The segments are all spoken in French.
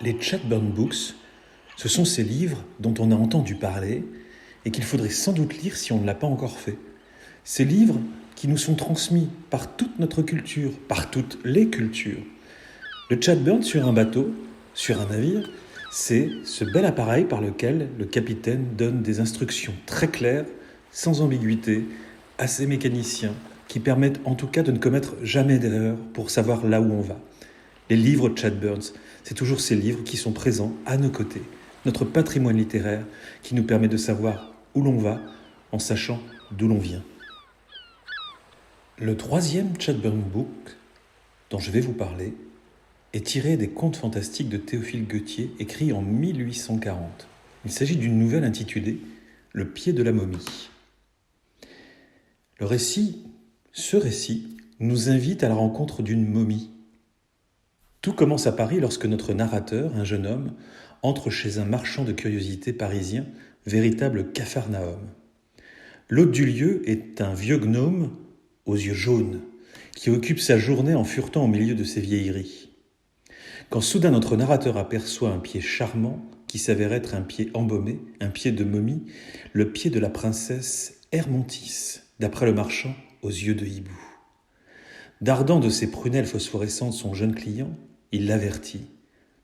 Les Chatburn Books, ce sont ces livres dont on a entendu parler et qu'il faudrait sans doute lire si on ne l'a pas encore fait. Ces livres qui nous sont transmis par toute notre culture, par toutes les cultures. Le Chatburn sur un bateau, sur un navire, c'est ce bel appareil par lequel le capitaine donne des instructions très claires, sans ambiguïté, à ses mécaniciens, qui permettent en tout cas de ne commettre jamais d'erreur pour savoir là où on va. Les livres Chatburns, c'est toujours ces livres qui sont présents à nos côtés, notre patrimoine littéraire qui nous permet de savoir où l'on va en sachant d'où l'on vient. Le troisième Chatburn Book dont je vais vous parler est tiré des contes fantastiques de Théophile Gautier, écrit en 1840. Il s'agit d'une nouvelle intitulée « Le pied de la momie ». Ce récit, nous invite à la rencontre d'une momie. Tout commence à Paris lorsque notre narrateur, un jeune homme, entre chez un marchand de curiosités parisien, véritable Capharnaüm. L'hôte du lieu est un vieux gnome aux yeux jaunes, qui occupe sa journée en furetant au milieu de ses vieilleries. Quand soudain notre narrateur aperçoit un pied charmant, qui s'avère être un pied embaumé, un pied de momie, le pied de la princesse Hermontis, d'après le marchand, aux yeux de hibou. Dardant de ses prunelles phosphorescentes son jeune client, il l'avertit,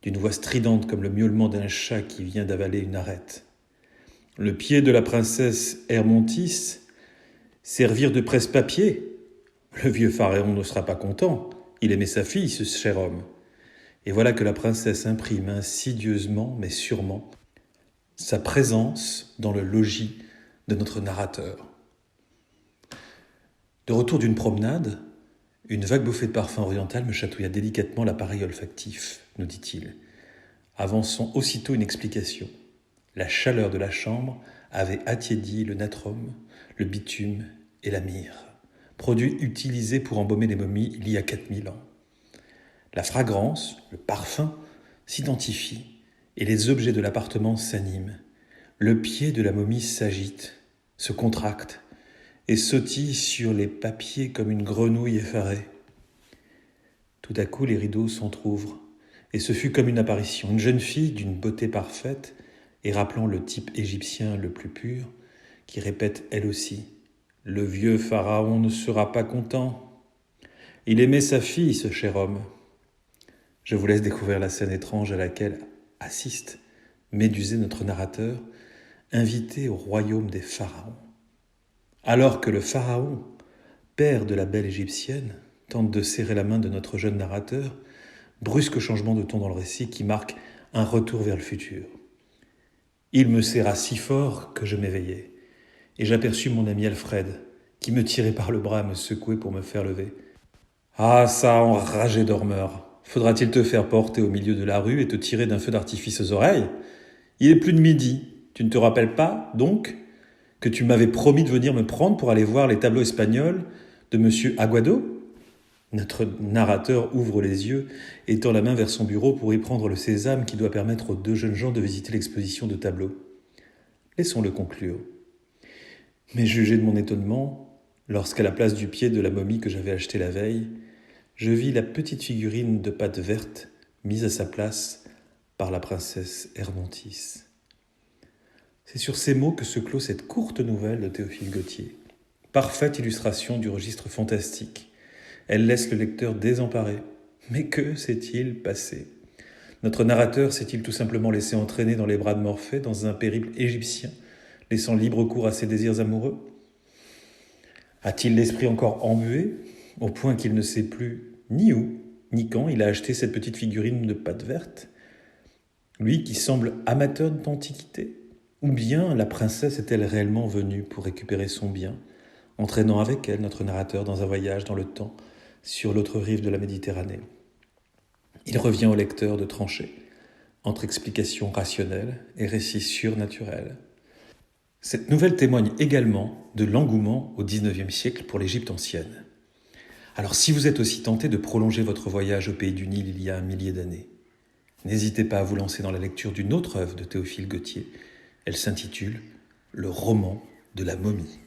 d'une voix stridente comme le miaulement d'un chat qui vient d'avaler une arête. Le pied de la princesse Hermontis, servir de presse-papier. Le vieux pharaon ne sera pas content, il aimait sa fille, ce cher homme. Et voilà que la princesse imprime insidieusement, mais sûrement, sa présence dans le logis de notre narrateur. De retour d'une promenade, une vague bouffée de parfum oriental me chatouilla délicatement l'appareil olfactif, nous dit-il, avançant aussitôt une explication. La chaleur de la chambre avait attiédi le natrum, le bitume et la myrrhe, produits utilisés pour embaumer les momies il y a 4000 ans. La fragrance, le parfum, s'identifient et les objets de l'appartement s'animent. Le pied de la momie s'agite, se contracte et sautille sur les papiers comme une grenouille effarée. Tout à coup, les rideaux s'entr'ouvrent, et ce fut comme une apparition. Une jeune fille d'une beauté parfaite, et rappelant le type égyptien le plus pur, qui répète elle aussi « Le vieux pharaon ne sera pas content. Il aimait sa fille, ce cher homme. » Je vous laisse découvrir la scène étrange à laquelle assiste Médusée, notre narrateur, invité au royaume des pharaons. Alors que le pharaon, père de la belle égyptienne, tente de serrer la main de notre jeune narrateur, brusque changement de ton dans le récit qui marque un retour vers le futur. Il me serra si fort que je m'éveillai, et j'aperçus mon ami Alfred, qui me tirait par le bras à me secouer pour me faire lever. « Ah, ça, enragé dormeur, faudra-t-il te faire porter au milieu de la rue et te tirer d'un feu d'artifice aux oreilles ? Il est plus de midi, tu ne te rappelles pas, donc, que tu m'avais promis de venir me prendre pour aller voir les tableaux espagnols de M. Aguado ?» Notre narrateur ouvre les yeux et tend la main vers son bureau pour y prendre le sésame qui doit permettre aux deux jeunes gens de visiter l'exposition de tableaux. Laissons-le conclure. Mais jugez de mon étonnement, lorsqu'à la place du pied de la momie que j'avais achetée la veille, je vis la petite figurine de pâte verte mise à sa place par la princesse Hermontis. C'est sur ces mots que se clôt cette courte nouvelle de Théophile Gautier. Parfaite illustration du registre fantastique. Elle laisse le lecteur désemparé. Mais que s'est-il passé ? Notre narrateur s'est-il tout simplement laissé entraîner dans les bras de Morphée dans un périple égyptien, laissant libre cours à ses désirs amoureux ? A-t-il l'esprit encore embué, au point qu'il ne sait plus ni où, ni quand il a acheté cette petite figurine de pâte verte ? Lui qui semble amateur d'antiquité ? Ou bien la princesse est-elle réellement venue pour récupérer son bien, entraînant avec elle notre narrateur dans un voyage dans le temps, sur l'autre rive de la Méditerranée. Il revient au lecteur de trancher, entre explications rationnelles et récits surnaturels. Cette nouvelle témoigne également de l'engouement au XIXe siècle pour l'Égypte ancienne. Alors si vous êtes aussi tenté de prolonger votre voyage au pays du Nil il y a 1000 d'années, n'hésitez pas à vous lancer dans la lecture d'une autre œuvre de Théophile Gautier. Elle s'intitule « Le roman de la momie ».